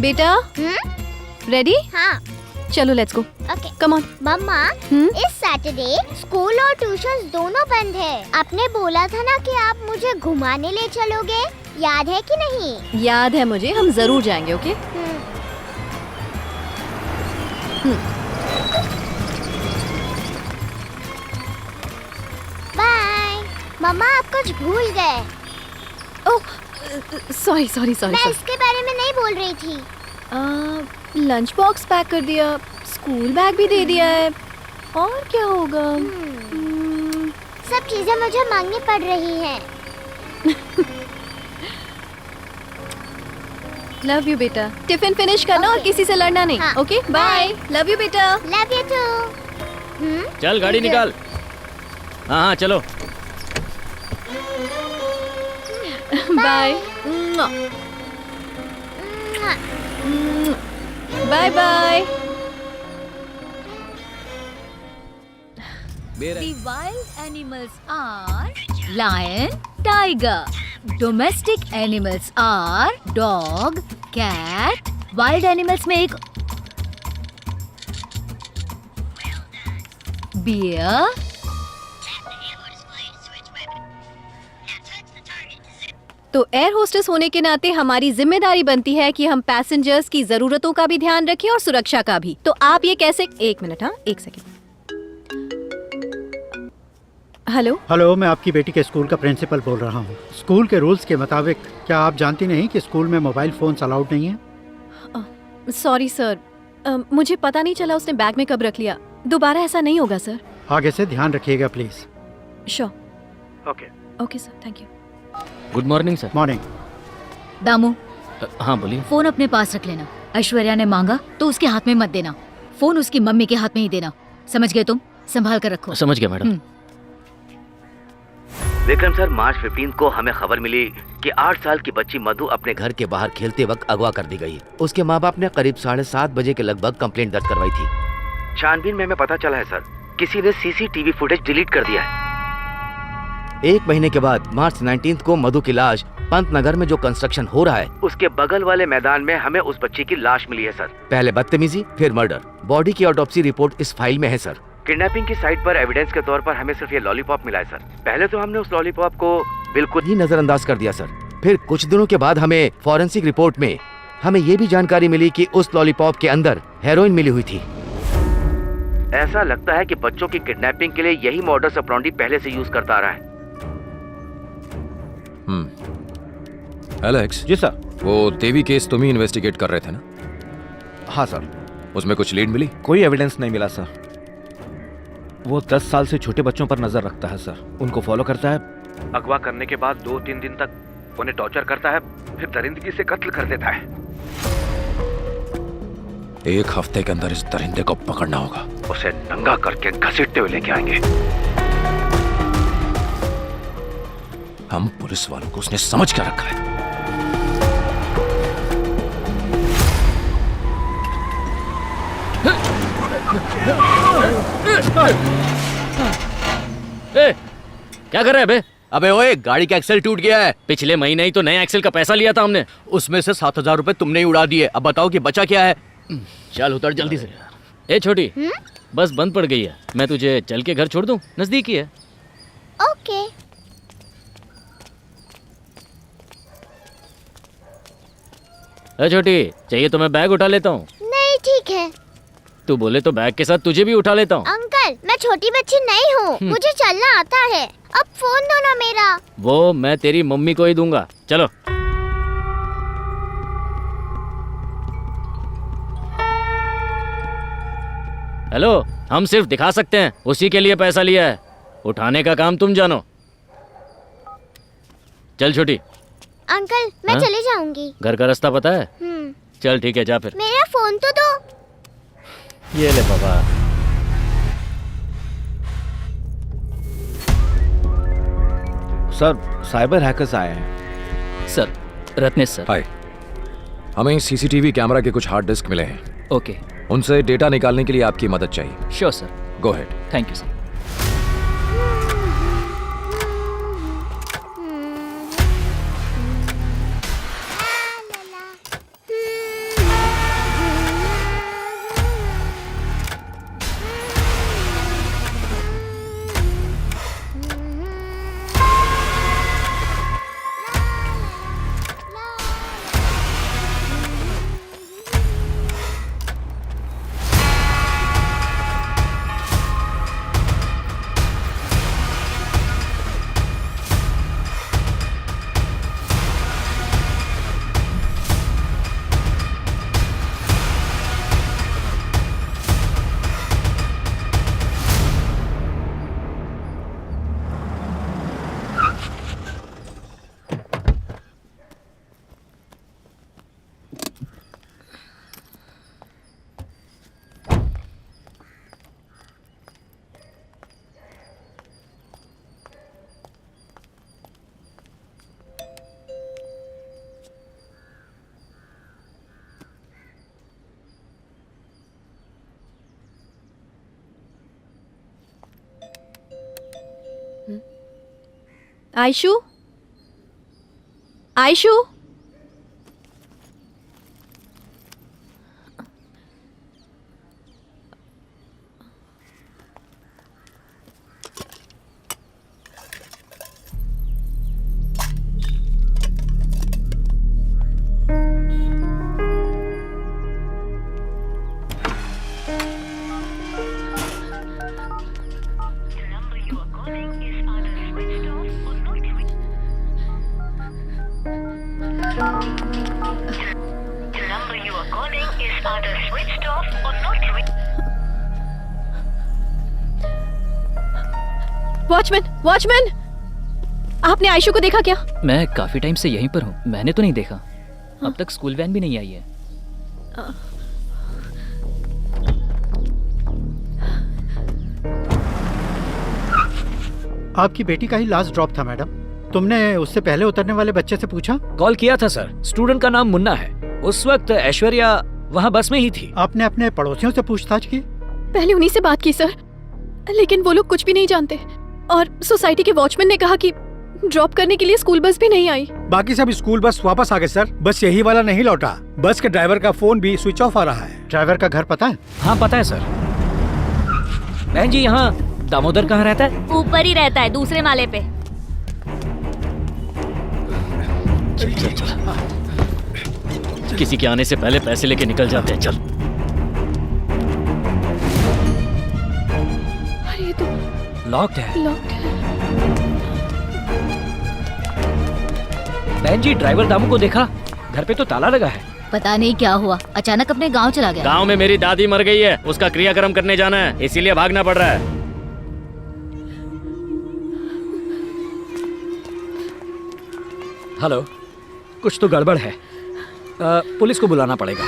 बेटा रेडी? हाँ। चलो let's go. Okay. Come on. मम्मा, इस सैटरडे स्कूल और ट्यूशन दोनों बंद है। आपने बोला था ना कि आप मुझे घुमाने ले चलोगे, याद है कि नहीं? याद है मुझे, हम जरूर जाएंगे। ओके। बाय। मम्मा आप कुछ भूल गए। Oh sorry sorry sorry. मैं इसके बारे में नहीं बोल रही थी। लंच बॉक्स पैक कर दिया, स्कूल बैग भी दे दिया है, और क्या होगा? सब चीजें मुझे मांगनी पड़ रही हैं। लव यू बेटा। टिफिन फिनिश करना और किसी से लड़ना नहीं। हाँ। Okay bye. लव यू बेटा। Love you too. चल गाड़ी निकाल। हाँ हाँ चलो। Bye bye bye. The wild animals are lion, tiger. Domestic animals are dog, cat. Wild animals में एक bear. तो एयर होस्टेस होने के नाते हमारी जिम्मेदारी बनती है कि हम पैसेंजर्स की जरूरतों का भी ध्यान रखें और सुरक्षा का भी। तो आप ये कैसे? एक मिनट, हाँ एक सेकंड। हेलो हेलो, मैं आपकी बेटी के स्कूल का प्रिंसिपल बोल रहा हूँ। स्कूल के रूल्स के मुताबिक क्या आप जानती नहीं कि स्कूल में मोबाइल फोन्स अलाउड नहीं है? सॉरी सर, मुझे पता नहीं चला उसने बैग में कब रख लिया। दोबारा ऐसा नहीं होगा सर। आगे से ध्यान रखिएगा please. Sure. Okay. Okay sir, thank you. Good morning sir. Morning. Damu, हाँ बोलिए। फोन अपने पास रख लेना। ऐश्वर्या ने मांगा तो उसके हाथ में मत देना। फोन उसकी मम्मी के हाथ में ही देना। समझ गए तुम? संभाल कर रखो। समझ गया मैडम। विक्रम सर, मार्च 15 को हमें खबर मिली कि 8 साल की बच्ची मधु अपने घर के बाहर खेलते वक्त अगवा कर दी गई। उसके माँ बाप ने करीब 7:30 बजे के लगभग कंप्लेंट दर्ज करवाई थी। छानबीन में हमें पता चला है सर, किसी ने सीसीटीवी फुटेज डिलीट कर दिया है। 1 महीने के बाद मार्च 19 को मधु की लाश पंत नगर में जो कंस्ट्रक्शन हो रहा है उसके बगल वाले मैदान में हमें उस बच्ची की लाश मिली है सर। पहले बदतमीजी, फिर मर्डर। बॉडी की ऑटोप्सी रिपोर्ट इस फाइल में है सर। किडनैपिंग की साइट पर एविडेंस के तौर पर हमें सिर्फ ये लॉलीपॉप मिला है सर। पहले तो हमने उस लॉलीपॉप को बिल्कुल ही नजरअंदाज कर दिया सर। फिर कुछ दिनों के बाद हमें फॉरेंसिक रिपोर्ट में हमें ये भी जानकारी मिली कि उस लॉलीपॉप के अंदर हेरोइन मिली हुई थी। ऐसा लगता है कि बच्चों की किडनैपिंग के लिए यही मॉडस ऑपरेंडी पहले से यूज करता आ रहा है। एलेक्स। जी सर। वो देवी केस तुम ही इन्वेस्टिगेट कर रहे थे ना? हाँ सर। उसमें कुछ लीड मिली? कोई एविडेंस नहीं मिला सर। वो 10 साल से छोटे बच्चों पर नजर रखता है सर। उनको फॉलो करता है, अगवा करने के बाद 2-3 दिन तक उन्हें टॉर्चर करता है, फिर दरिंदगी से कत्ल कर देता है। 1 हफ्ते के अंदर इस दरिंदे को पकड़ना होगा। उसे नंगा करके घसीटते हुए लेके आएंगे। हम पुलिस वालों को उसने समझ कर रखा है। ए, क्या कर रहा है बे? अबे ओए, गाड़ी का एक्सेल टूट गया है। पिछले महीने ही तो नया एक्सेल का पैसा लिया था हमने। उसमें से 7,000 रुपए तुमने ही उड़ा दिए। अब बताओ कि बचा क्या है? चल उतर जल्दी से। ए छोटी, बस बंद पड़ गई है। मैं तुझे चल के घर छोड़ दूं? नजदीक ही है। ओके। ए छोटी, चाहिए तो मैं बैग उठा लेता हूँ। नहीं ठीक है। तू बोले तो बैग के साथ तुझे भी उठा लेता हूँ। अंकल, मैं छोटी बच्ची नहीं हूँ, मुझे चलना आता है। अब फोन दो ना मेरा। वो मैं तेरी मम्मी को ही दूंगा। चलो। हेलो, हम सिर्फ दिखा सकते हैं, उसी के लिए पैसा लिया है। उठाने का काम तुम जानो। चल छोटी। अंकल, मैं हाँ? चली जाऊंगी। घर का रास्ता पता है? चल ठीक है, जा फिर। मेरा फोन तो दो। ये ले बाबा। सर, साइबर हैकर्स आए हैं। Sir, Ratnesh sir. हाय। हमें सीसीटीवी कैमरा के कुछ हार्ड डिस्क मिले हैं। ओके। उनसे डेटा निकालने के लिए आपकी मदद चाहिए। Sure sir. Go head. Thank you sir. Aishu, Aishu, watchman, watchman, आपने आयशु को देखा क्या? मैं काफी टाइम से यहीं पर हूँ, मैंने तो नहीं देखा। अब तक स्कूल वैन भी नहीं आई है। आपकी बेटी का ही लास्ट ड्रॉप था मैडम। तुमने उससे पहले उतरने वाले बच्चे से पूछा? कॉल किया था सर, स्टूडेंट का नाम मुन्ना है। उस वक्त ऐश्वर्या वहाँ बस में ही थी। आपने अपने पड़ोसियों से पूछताछ की? पहले उन्हीं से बात की सर, लेकिन वो लोग कुछ भी नहीं जानते। और सोसाइटी के वॉचमैन ने कहा कि ड्रॉप करने के लिए स्कूल बस भी नहीं आई। बाकी सब स्कूल बस वापस आ गए सर, बस यही वाला नहीं लौटा। बस के ड्राइवर का फोन भी स्विच ऑफ आ रहा है। ड्राइवर का घर पता है? हाँ पता है सर। बहन जी, यहाँ दामोदर कहाँ रहता है? ऊपर ही रहता है, दूसरे माले पे। चल चल चल, किसी के आने से पहले पैसे लेके निकल जाते हैं। चल। अरे ये तो लॉक्ड है। लॉक्ड है। बहन जी, ड्राइवर दामू को देखा? घर पे तो ताला लगा है। पता नहीं क्या हुआ, अचानक अपने गांव चला गया। गांव में मेरी दादी मर गई है, उसका क्रियाक्रम करने जाना है, इसीलिए भागना पड़ रहा है। हेलो, कुछ तो गड़बड़ है। पुलिस को बुलाना पड़ेगा।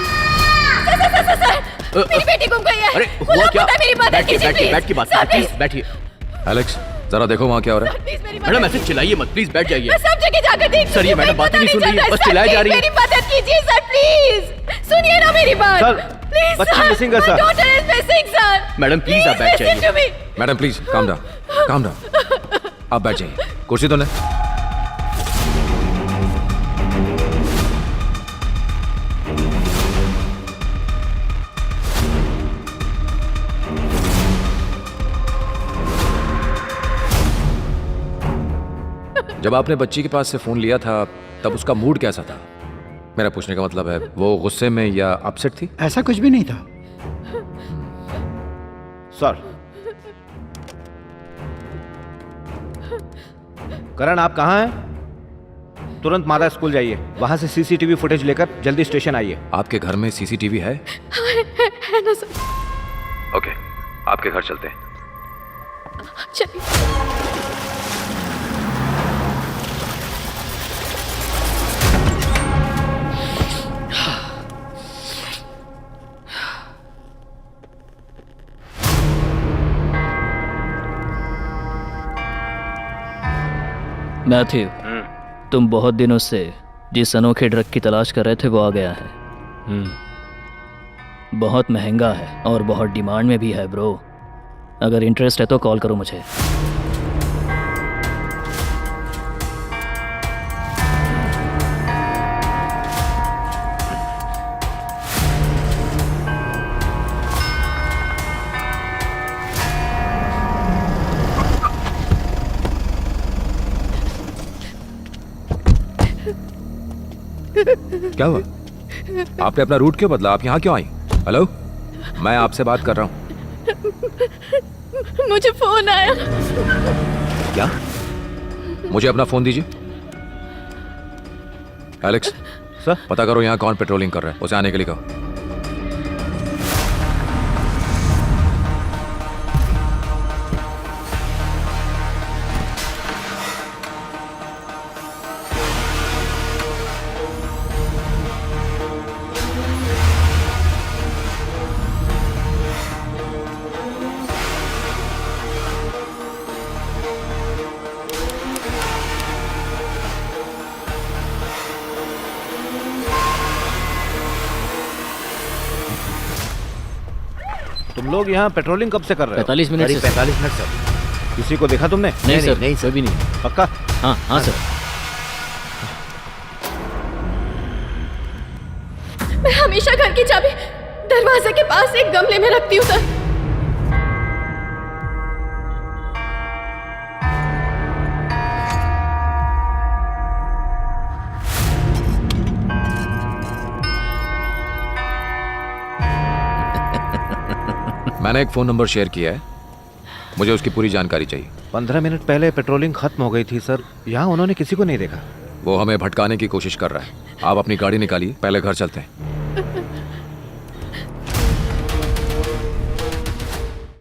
मेरी बेटी गुम गई है। अरे हुआ क्या? मेरी मदद कीजिए प्लीज। बैठ के बात प्लीज बैठिए। एलेक्स, जरा देखो वहाँ क्या हो रहा है। प्लीज मेरी मैडम ऐसे चिल्लाइए मत, प्लीज बैठ जाइए। मैं सब जगह जाकर देख सर, ये मैडम बात ही नहीं सुन रही है, बस चिल्लाई जा रही है। मेरी मदद कीजिए सर, प्लीज सुनिए ना मेरी बात। सर, प्लीज बच्ची मिसिंग है, sir. My daughter is missing, sir. Madam please आप बैठ Listen जाइए। to me. Madam please calm down, calm down. आप बैठ जाइए, कुर्सी तो ले। जब आपने बच्ची के पास से फोन लिया था तब उसका मूड कैसा था? मेरा पूछने का मतलब है, वो गुस्से में या अपसेट थी? ऐसा कुछ भी नहीं था। सर, करण आप कहाँ हैं? तुरंत मादा स्कूल जाइए, वहां से सीसीटीवी फुटेज लेकर जल्दी स्टेशन आइए। आपके घर में सीसीटीवी है? है ना सर? ओके, आपके घर चलते हैं। चलिए। मैथ्यू, तुम बहुत दिनों से जिस अनोखे ड्रग की तलाश कर रहे थे वो आ गया है। बहुत महंगा है और बहुत डिमांड में भी है ब्रो। अगर इंटरेस्ट है तो कॉल करो मुझे। क्या हुआ? आपने अपना रूट क्यों बदला? आप यहाँ क्यों आई? हेलो, मैं आपसे बात कर रहा हूँ। मुझे फोन आया। क्या? मुझे अपना फोन दीजिए। एलेक्स, सर, पता करो यहाँ कौन पेट्रोलिंग कर रहा है, उसे आने के लिए कहो। तुम लोग यहाँ पेट्रोलिंग कब से कर रहे हो? 45 मिनट से। 45 मिनट सर। किसी को देखा तुमने? नहीं सर, नहीं सर, भी नहीं। पक्का? हाँ हाँ सर। मैं हमेशा घर की चाबी दरवाजे के पास एक गमले में रखती हूँ सर। मैंने एक फ़ोन नंबर शेयर किया है, मुझे उसकी पूरी जानकारी चाहिए। 15 मिनट पहले पेट्रोलिंग खत्म हो गई थी सर, यहाँ उन्होंने किसी को नहीं देखा। वो हमें भटकाने की कोशिश कर रहा है। आप अपनी गाड़ी निकालिए, पहले घर चलते हैं।